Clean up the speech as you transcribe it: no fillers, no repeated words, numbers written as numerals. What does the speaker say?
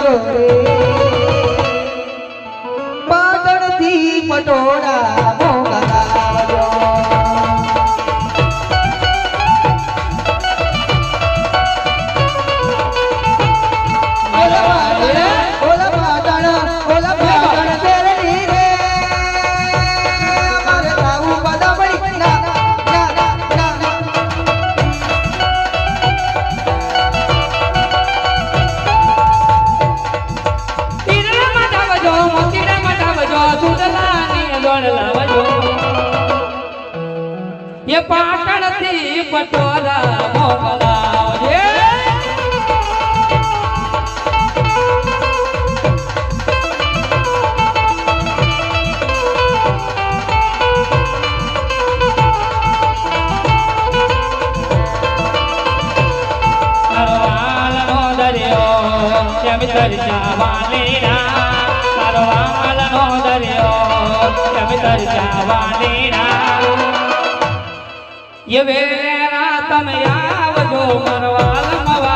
આવજો રે પાટણથી પટોળા મોકલાવજો ये पाटणથી પટોળા મોકલાવજે તારો દરિયો કેમ તરસા વાલીના તારો દરિયો કેમ તરસા વાલીના ये वेरा तम आवजो मनवाल मवा